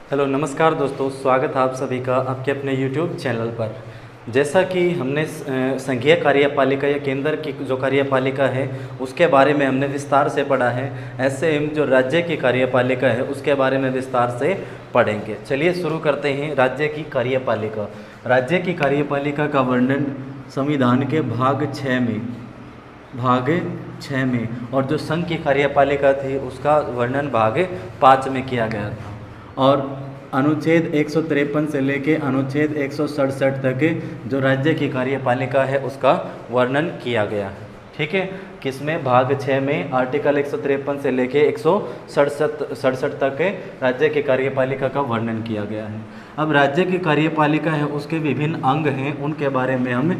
Hello नमस्कार दोस्तों, स्वागत है आप सभी का आपके अपने यूट्यूब चैनल पर। जैसा कि हमने संघीय कार्यपालिका या केंद्र की जो कार्यपालिका है उसके बारे में हमने विस्तार से पढ़ा है, ऐसे हम जो राज्य की कार्यपालिका है उसके बारे में विस्तार से पढ़ेंगे। चलिए शुरू करते हैं। राज्य की कार्यपालिका। राज्य की कार्यपालिका का वर्णन संविधान के भाग 6 में और जो संघ की कार्यपालिका थी उसका वर्णन भाग 5 में किया गया था। और अनुच्छेद 153 से लेके अनुच्छेद 167 तक जो राज्य की कार्यपालिका है उसका वर्णन किया गया है। ठीक है, किसमें? भाग 6 में आर्टिकल 153 से लेके 167 तक राज्य की कार्यपालिका का वर्णन किया गया है। अब राज्य की कार्यपालिका है उसके विभिन्न अंग हैं, उनके बारे में हम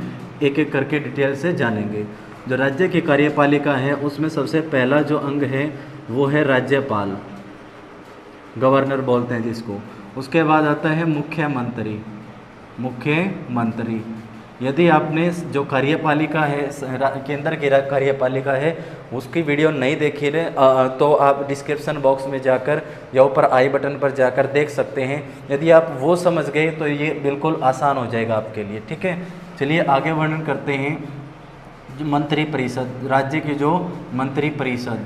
एक एक करके डिटेल से जानेंगे। जो राज्य की कार्यपालिका है उसमें सबसे पहला जो अंग है वो है राज्यपाल, गवर्नर बोलते हैं जिसको। उसके बाद आता है मुख्यमंत्री। यदि आपने जो कार्यपालिका है केंद्र की कार्यपालिका है उसकी वीडियो नहीं देखी है तो आप डिस्क्रिप्शन बॉक्स में जाकर या ऊपर आई बटन पर जाकर देख सकते हैं। यदि आप वो समझ गए तो ये बिल्कुल आसान हो जाएगा आपके लिए। ठीक है, चलिए आगे वर्णन करते हैं। जो मंत्रिपरिषद, राज्य की जो मंत्रिपरिषद,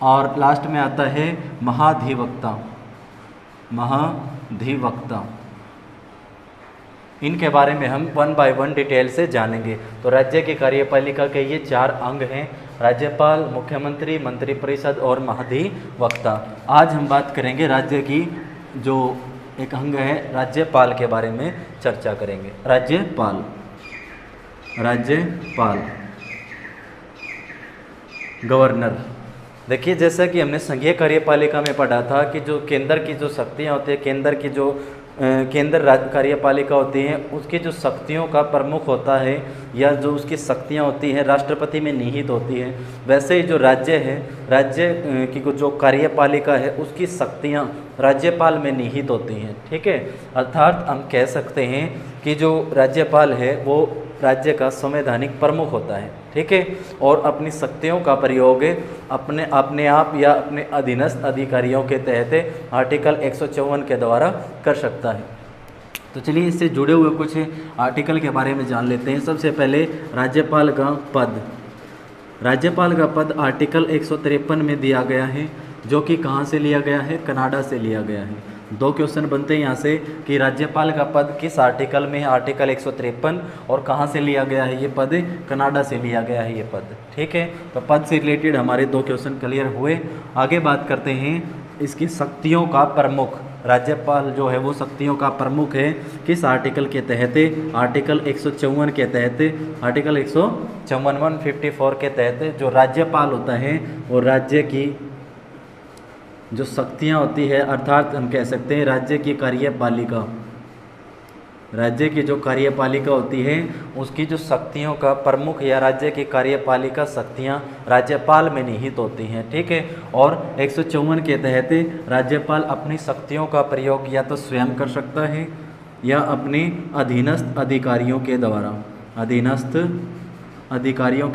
और लास्ट में आता है महाधिवक्ता। इनके बारे में हम 1 बाय 1 डिटेल से जानेंगे। तो राज्य की कार्यपालिका के ये 4 अंग हैं: राज्यपाल, मुख्यमंत्री, मंत्रिपरिषद और महाधिवक्ता। आज हम बात करेंगे राज्य की जो एक अंग है राज्यपाल के बारे में चर्चा करेंगे। राज्यपाल गवर्नर। देखिए, जैसा कि हमने संघीय कार्यपालिका में पढ़ा था कि जो केंद्र की जो शक्तियाँ होती है, केंद्र की जो केंद्र राज्य कार्यपालिका होती है उसकी जो शक्तियों का प्रमुख होता है या जो उसकी शक्तियाँ होती हैं राष्ट्रपति में निहित होती है, वैसे ही जो राज्य है, राज्य की जो कार्यपालिका है उसकी शक्तियाँ राज्यपाल में निहित होती हैं। ठीक है, अर्थात हम कह सकते हैं कि जो राज्यपाल है वो राज्य का संवैधानिक प्रमुख होता है। ठीक है, और अपनी शक्तियों का प्रयोग अपने आप या अपने अधीनस्थ अधिकारियों के तहत आर्टिकल 154 के द्वारा कर सकता है। तो चलिए इससे जुड़े हुए कुछ आर्टिकल के बारे में जान लेते हैं। सबसे पहले राज्यपाल का पद आर्टिकल 153 में दिया गया है, जो कि कहाँ से लिया गया है? कनाडा से लिया गया है। 2 क्वेश्चन बनते हैं यहाँ से कि राज्यपाल का पद किस आर्टिकल में है? आर्टिकल 153। और कहाँ से लिया गया है ये पद? कनाडा से लिया गया है ये पद। ठीक है, तो पद से रिलेटेड हमारे 2 क्वेश्चन क्लियर हुए। आगे बात करते हैं इसकी शक्तियों का प्रमुख। राज्यपाल जो है वो शक्तियों का प्रमुख है किस आर्टिकल के तहत? आर्टिकल 154 के तहत। आर्टिकल 154 के तहत जो राज्यपाल होता है वो राज्य की जो शक्तियाँ होती है, अर्थात हम कह सकते हैं राज्य की जो कार्यपालिका होती है उसकी जो शक्तियों का प्रमुख या राज्य की कार्यपालिका शक्तियाँ राज्यपाल में निहित होती हैं। ठीक है, और 154 के तहत राज्यपाल अपनी शक्तियों का प्रयोग या तो स्वयं कर सकता है या अपने अधीनस्थ अधिकारियों के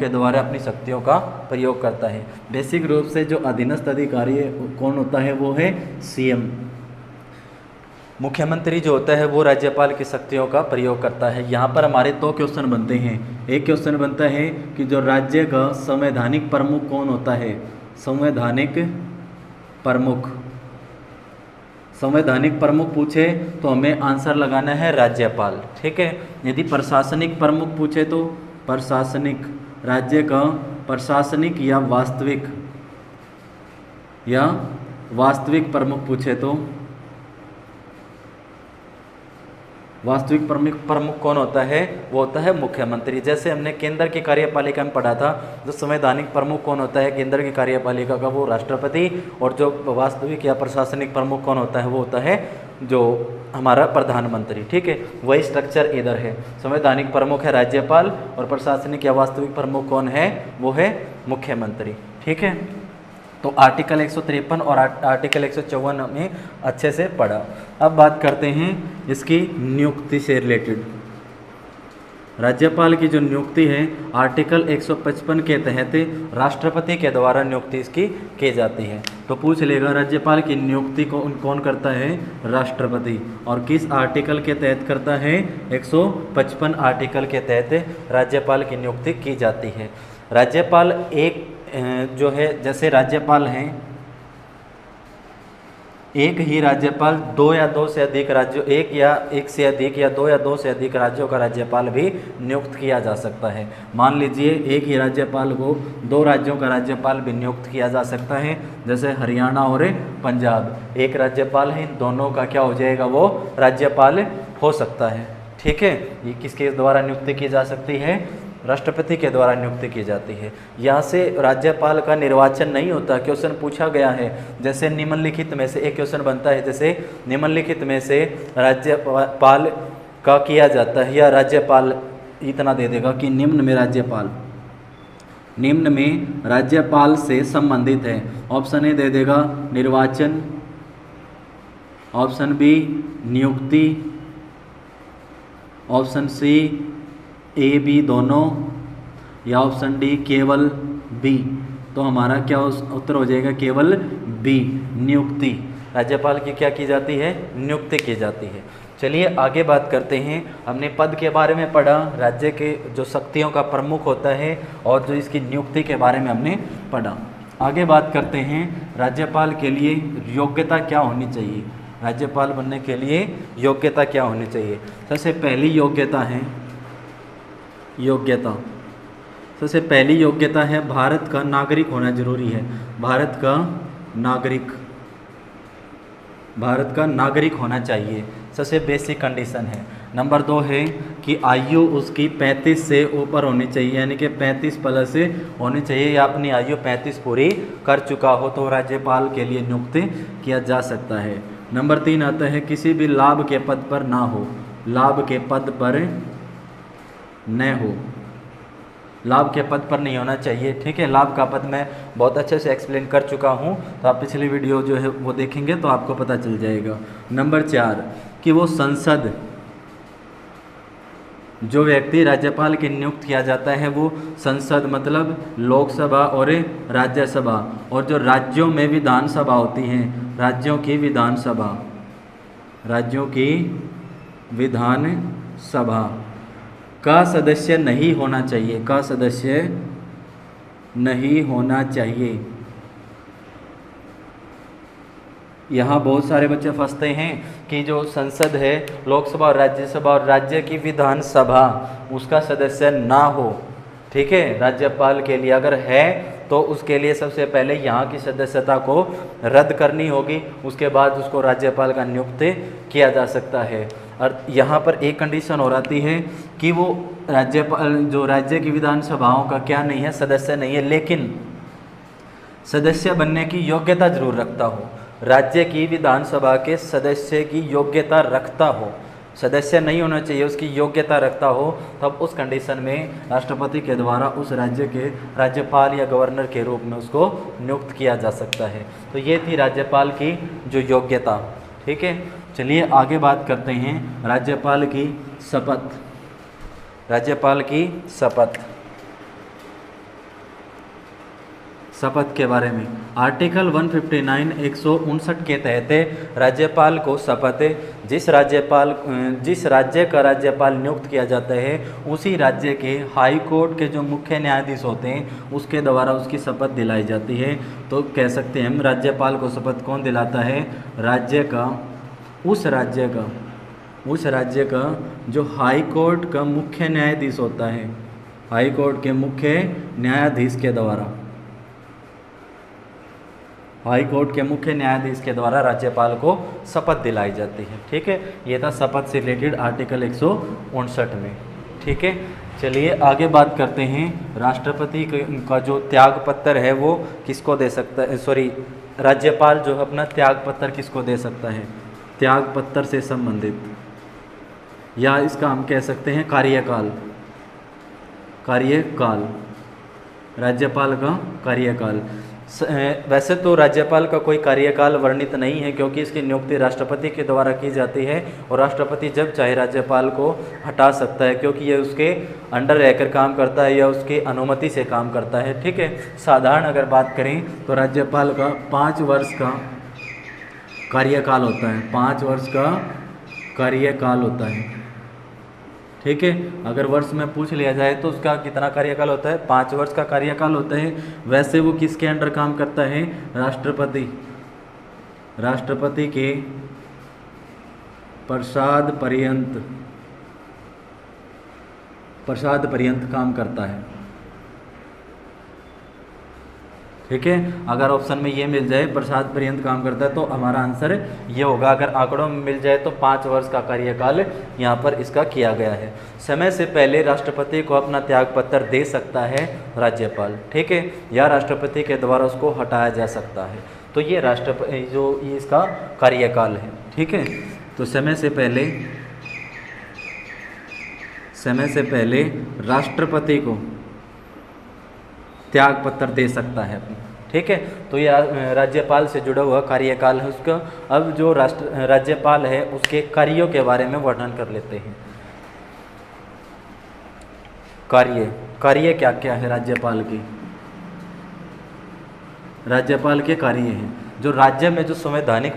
द्वारा अपनी शक्तियों का प्रयोग करता है। बेसिक रूप से जो अधीनस्थ अधिकारी कौन होता है वो है सीएम। मुख्यमंत्री जो होता है वो राज्यपाल की शक्तियों का प्रयोग करता है। यहाँ पर हमारे 2 क्वेश्चन बनते हैं। एक क्वेश्चन बनता है कि जो राज्य का संवैधानिक प्रमुख कौन होता है? संवैधानिक प्रमुख पूछे तो हमें आंसर लगाना है राज्यपाल। ठीक है, यदि प्रशासनिक प्रमुख पूछे तो राज्य का प्रशासनिक या वास्तविक प्रमुख पूछे तो वास्तविक प्रमुख कौन होता है? वो होता है मुख्यमंत्री। जैसे हमने केंद्र की कार्यपालिका में पढ़ा था, जो संवैधानिक प्रमुख कौन होता है केंद्र की कार्यपालिका का? वो राष्ट्रपति। और जो वास्तविक या प्रशासनिक प्रमुख कौन होता है वो होता है जो हमारा प्रधानमंत्री। ठीक है, वही स्ट्रक्चर इधर है। संवैधानिक प्रमुख है राज्यपाल और प्रशासनिक या वास्तविक प्रमुख कौन है? वो है मुख्यमंत्री। ठीक है, तो आर्टिकल 153 और आर्टिकल 154 में अच्छे से पढ़ा। अब बात करते हैं इसकी नियुक्ति से रिलेटेड। राज्यपाल की जो नियुक्ति है आर्टिकल 155 के तहत राष्ट्रपति के द्वारा नियुक्ति इसकी की जाती है। तो पूछ लेगा राज्यपाल की नियुक्ति कौन करता है? राष्ट्रपति। और किस आर्टिकल के तहत करता है? 155 आर्टिकल के तहत राज्यपाल की नियुक्ति की जाती है। राज्यपाल एक जो है, जैसे राज्यपाल हैं एक ही राज्यपाल दो या दो से अधिक राज्यों एक से अधिक या दो से अधिक राज्यों का राज्यपाल भी नियुक्त किया जा सकता है। मान लीजिए एक ही राज्यपाल को दो राज्यों का राज्यपाल भी नियुक्त किया जा सकता है, जैसे हरियाणा और पंजाब। एक राज्यपाल है, इन दोनों का क्या हो जाएगा? वो राज्यपाल हो सकता है। ठीक है, ये किसके द्वारा नियुक्ति की जा सकती है? राष्ट्रपति के द्वारा नियुक्ति की जाती है। यहाँ से राज्यपाल का निर्वाचन नहीं होता। क्वेश्चन पूछा गया है, जैसे निम्नलिखित में से एक क्वेश्चन बनता है, जैसे निम्नलिखित में से राज्यपाल का किया जाता है, या राज्यपाल इतना दे देगा कि निम्न में राज्यपाल से संबंधित है। ऑप्शन ए दे देगा निर्वाचन, ऑप्शन बी नियुक्ति, ऑप्शन सी ए बी दोनों, या ऑप्शन डी केवल बी। तो हमारा क्या उत्तर हो जाएगा? केवल बी, नियुक्ति। राज्यपाल की क्या की जाती है? नियुक्ति की जाती है। चलिए आगे बात करते हैं। हमने पद के बारे में पढ़ा, राज्य के जो शक्तियों का प्रमुख होता है, और जो इसकी नियुक्ति के बारे में हमने पढ़ा। आगे बात करते हैं राज्यपाल के लिए योग्यता क्या होनी चाहिए। राज्यपाल बनने के लिए योग्यता क्या होनी चाहिए? सबसे पहली योग्यता है सबसे पहली योग्यता है भारत का नागरिक होना जरूरी है। भारत का नागरिक होना चाहिए, सबसे बेसिक कंडीशन है। नंबर 2 है कि आयु उसकी 35 से ऊपर होनी चाहिए, यानी कि 35 प्लस होनी चाहिए, या अपनी आयु 35 पूरी कर चुका हो तो राज्यपाल के लिए नियुक्त किया जा सकता है। नंबर 3 आता है किसी भी लाभ के पद पर ना हो, लाभ के पद पर न हो, लाभ के पद पर नहीं होना चाहिए। ठीक है, लाभ का पद मैं बहुत अच्छे से एक्सप्लेन कर चुका हूँ, तो आप पिछली वीडियो जो है वो देखेंगे तो आपको पता चल जाएगा। नंबर 4 कि वो संसद, जो व्यक्ति राज्यपाल की नियुक्त किया जाता है वो संसद मतलब लोकसभा और राज्यसभा, और जो राज्यों में विधानसभा होती हैं, राज्यों की विधानसभा का सदस्य नहीं होना चाहिए, यहाँ बहुत सारे बच्चे फंसते हैं कि जो संसद है, लोकसभा और राज्यसभा और राज्य की विधानसभा, उसका सदस्य ना हो। ठीक है, राज्यपाल के लिए अगर है तो उसके लिए सबसे पहले यहाँ की सदस्यता को रद्द करनी होगी, उसके बाद उसको राज्यपाल का नियुक्त किया जा सकता है। और यहाँ पर एक कंडीशन और आती है कि वो राज्यपाल जो राज्य की विधानसभाओं का क्या नहीं है, सदस्य नहीं है, लेकिन सदस्य बनने की योग्यता जरूर रखता हो, राज्य की विधानसभा के सदस्य की योग्यता रखता हो। सदस्य नहीं होना चाहिए, उसकी योग्यता रखता हो, तब उस कंडीशन में राष्ट्रपति के द्वारा उस राज्य के राज्यपाल या गवर्नर के रूप में उसको नियुक्त किया जा सकता है। तो ये थी राज्यपाल की जो योग्यता। ठीक है, चलिए आगे बात करते हैं राज्यपाल की शपथ। शपथ के बारे में आर्टिकल 159 159 के तहत राज्यपाल को शपथ, जिस राज्य का राज्यपाल नियुक्त किया जाता है उसी राज्य के हाई कोर्ट के जो मुख्य न्यायाधीश होते हैं उसके द्वारा उसकी शपथ दिलाई जाती है। तो कह सकते हैं हम राज्यपाल को शपथ कौन दिलाता है? उस राज्य का जो हाई कोर्ट का मुख्य न्यायाधीश होता है, हाई कोर्ट के मुख्य न्यायाधीश के द्वारा, हाई कोर्ट के मुख्य न्यायाधीश के द्वारा राज्यपाल को शपथ दिलाई जाती है। ठीक है, ये था शपथ से रिलेटेड आर्टिकल 159 में। ठीक है, चलिए आगे बात करते हैं राष्ट्रपति का जो त्याग पत्र है वो किसको दे सकता है, राज्यपाल जो अपना त्याग पत्र किसको दे सकता है? त्याग पत्र से संबंधित, या इसका हम कह सकते हैं कार्यकाल, राज्यपाल का कार्यकाल। वैसे तो राज्यपाल का कोई कार्यकाल वर्णित नहीं है, क्योंकि इसकी नियुक्ति राष्ट्रपति के द्वारा की जाती है और राष्ट्रपति जब चाहे राज्यपाल को हटा सकता है, क्योंकि ये उसके अंडर रहकर काम करता है या उसकी अनुमति से काम करता है। ठीक है, साधारण अगर बात करें तो राज्यपाल का 5 वर्ष का कार्यकाल होता है, 5 वर्ष का कार्यकाल होता है। ठीक है, अगर वर्ष में पूछ लिया जाए तो उसका कितना कार्यकाल होता है, 5 वर्ष का कार्यकाल होता है। वैसे वो किसके अंडर काम करता है, राष्ट्रपति, राष्ट्रपति के प्रसाद पर्यंत काम करता है। ठीक है, अगर ऑप्शन में ये मिल जाए प्रसाद पर्यंत काम करता है तो हमारा आंसर ये होगा। अगर आंकड़ों में मिल जाए तो 5 वर्ष का कार्यकाल यहाँ पर इसका किया गया है। समय से पहले राष्ट्रपति को अपना त्यागपत्र दे सकता है राज्यपाल। ठीक है, या राष्ट्रपति के द्वारा उसको हटाया जा सकता है। तो ये राष्ट्रपति जो ये इसका कार्यकाल है। ठीक है, तो समय से पहले राष्ट्रपति को त्यागपत्र दे सकता है। ठीक है, तो ये राज्यपाल से जुड़ा हुआ कार्यकाल है उसका। अब जो राज्यपाल है उसके कार्यों के बारे में वर्णन कर लेते हैं। कार्य क्या क्या है राज्यपाल की? राज्यपाल के कार्य हैं जो राज्य में जो संवैधानिक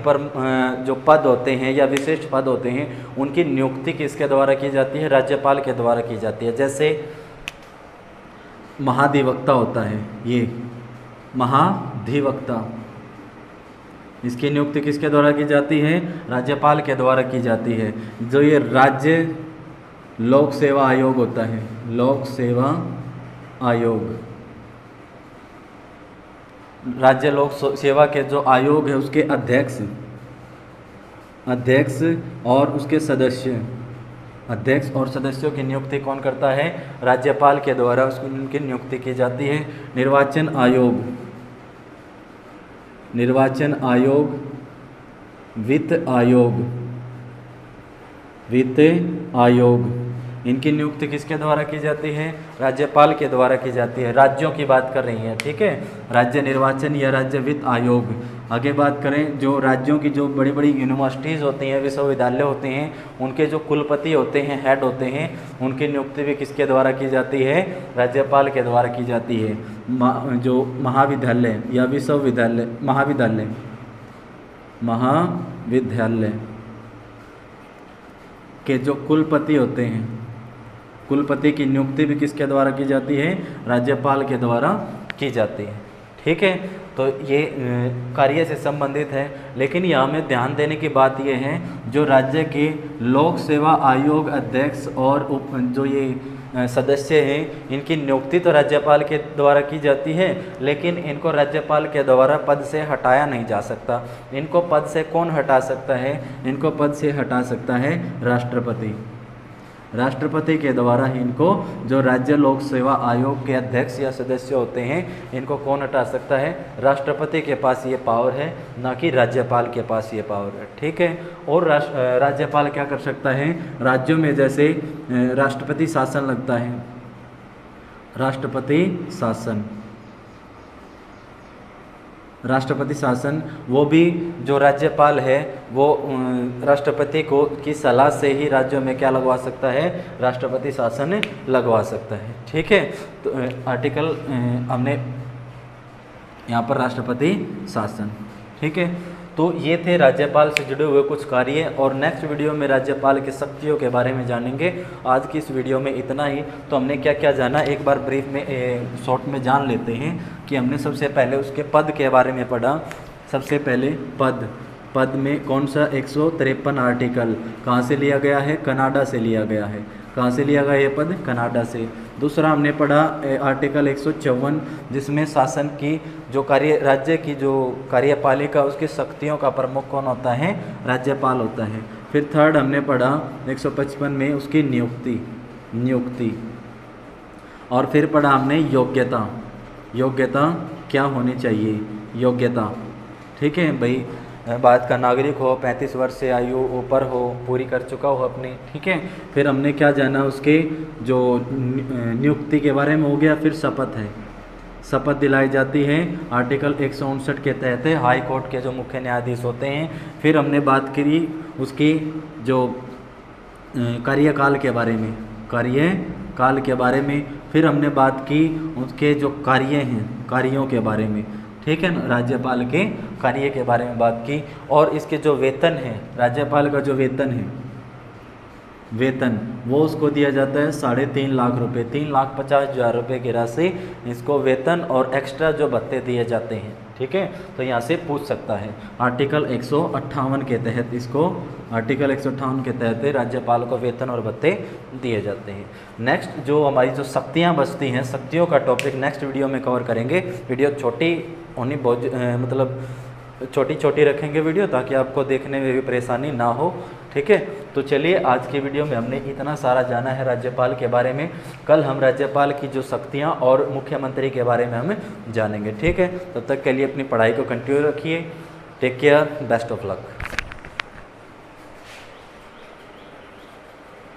जो पद होते हैं या विशिष्ट पद होते हैं उनकी नियुक्ति किसके द्वारा की जाती है, राज्यपाल के द्वारा की जाती है। जैसे महाधिवक्ता होता है, ये महाधिवक्ता, इसकी नियुक्ति किसके द्वारा की जाती है, राज्यपाल के द्वारा की जाती है। जो ये राज्य लोक सेवा आयोग होता है, लोक सेवा आयोग, राज्य लोक सेवा के जो आयोग है उसके अध्यक्ष और उसके सदस्य, अध्यक्ष और सदस्यों की नियुक्ति कौन करता है, राज्यपाल के द्वारा उनकी नियुक्ति की जाती है। निर्वाचन आयोग, वित्त आयोग, इनकी नियुक्ति किसके द्वारा की जाती है, राज्यपाल के द्वारा की जाती है। राज्यों की बात कर रही हैं। ठीक है, राज्य निर्वाचन या राज्य वित्त आयोग। आगे बात करें, जो राज्यों की जो बड़ी बड़ी यूनिवर्सिटीज़ होती हैं, विश्वविद्यालय होते हैं, उनके जो कुलपति होते हैं, हेड होते हैं, उनकी नियुक्ति भी किसके द्वारा की जाती है, राज्यपाल के द्वारा की जाती है। जो महाविद्यालय या विश्वविद्यालय, महाविद्यालय के जो कुलपति होते हैं, कुलपति की नियुक्ति भी किसके द्वारा की जाती है, राज्यपाल के द्वारा की जाती है। ठीक है, तो ये कार्य से संबंधित है। लेकिन यहाँ में ध्यान देने की बात ये है, जो राज्य के लोक सेवा आयोग अध्यक्ष और जो ये सदस्य हैं, इनकी नियुक्ति तो राज्यपाल के द्वारा की जाती है, लेकिन इनको राज्यपाल के द्वारा पद से हटाया नहीं जा सकता। इनको पद से कौन हटा सकता है, इनको पद से हटा सकता है राष्ट्रपति। राष्ट्रपति के द्वारा ही इनको, जो राज्य लोक सेवा आयोग के अध्यक्ष या सदस्य होते हैं, इनको कौन हटा सकता है, राष्ट्रपति के पास ये पावर है, ना कि राज्यपाल के पास ये पावर है। ठीक है, और राज्यपाल क्या कर सकता है, राज्यों में जैसे राष्ट्रपति शासन लगता है, राष्ट्रपति शासन, वो भी जो राज्यपाल है वो राष्ट्रपति को की सलाह से ही राज्यों में क्या लगवा सकता है, राष्ट्रपति शासन लगवा सकता है। ठीक है, तो आर्टिकल हमने यहाँ पर राष्ट्रपति शासन। ठीक है, तो ये थे राज्यपाल से जुड़े हुए कुछ कार्य, और नेक्स्ट वीडियो में राज्यपाल की शक्तियों के बारे में जानेंगे। आज की इस वीडियो में इतना ही। तो हमने क्या क्या जाना, एक बार ब्रीफ में शॉर्ट में जान लेते हैं कि हमने सबसे पहले उसके पद के बारे में पढ़ा। सबसे पहले पद में कौन सा 153 आर्टिकल कहाँ से लिया गया है, कनाडा से लिया गया है। कहाँ से लिया गया ये पद, कनाडा से। दूसरा हमने पढ़ा आर्टिकल 154, जिसमें शासन की जो राज्य की जो कार्यपालिका, उसकी शक्तियों का प्रमुख कौन होता है, राज्यपाल होता है। फिर थर्ड हमने पढ़ा 155 में उसकी नियुक्ति। और फिर पढ़ा हमने योग्यता क्या होनी चाहिए, योग्यता। ठीक है भाई, भारत का नागरिक हो, 35 वर्ष से आयु ऊपर हो, पूरी कर चुका हो अपनी। ठीक है, फिर हमने क्या जाना, उसके जो नियुक्ति के बारे में हो गया। फिर शपथ है, शपथ दिलाई जाती है आर्टिकल 159 के तहत हाई कोर्ट के जो मुख्य न्यायाधीश होते हैं। फिर हमने बात करी उसकी जो कार्यकाल के बारे में, कार्यकाल के बारे में। फिर हमने बात की उसके जो कार्य हैं, कार्यों के बारे में, ठीक है ना, राज्यपाल के कार्य के बारे में बात की। और इसके जो वेतन है, राज्यपाल का जो वेतन है, वेतन वो उसको दिया जाता है 3.5 लाख रुपए, 3,50,000 रुपये की राशि इसको वेतन और एक्स्ट्रा जो भत्ते दिए जाते हैं, ठीक है। तो यहाँ से पूछ सकता है आर्टिकल 158 के तहत, इसको आर्टिकल 158 के तहत राज्यपाल को वेतन और भत्ते दिए जाते हैं। नेक्स्ट जो हमारी जो शक्तियाँ बचती हैं, शक्तियों का टॉपिक नेक्स्ट वीडियो में कवर करेंगे। वीडियो छोटी होनी बहुत मतलब छोटी छोटी रखेंगे वीडियो, ताकि आपको देखने में भी परेशानी ना हो, ठीक है। तो चलिए आज की वीडियो में हमने इतना सारा जाना है राज्यपाल के बारे में। कल हम राज्यपाल की जो शक्तियां और मुख्यमंत्री के बारे में हम जानेंगे, ठीक है। तब तक के लिए अपनी पढ़ाई को कंटिन्यू रखिए। Take care, best of luck.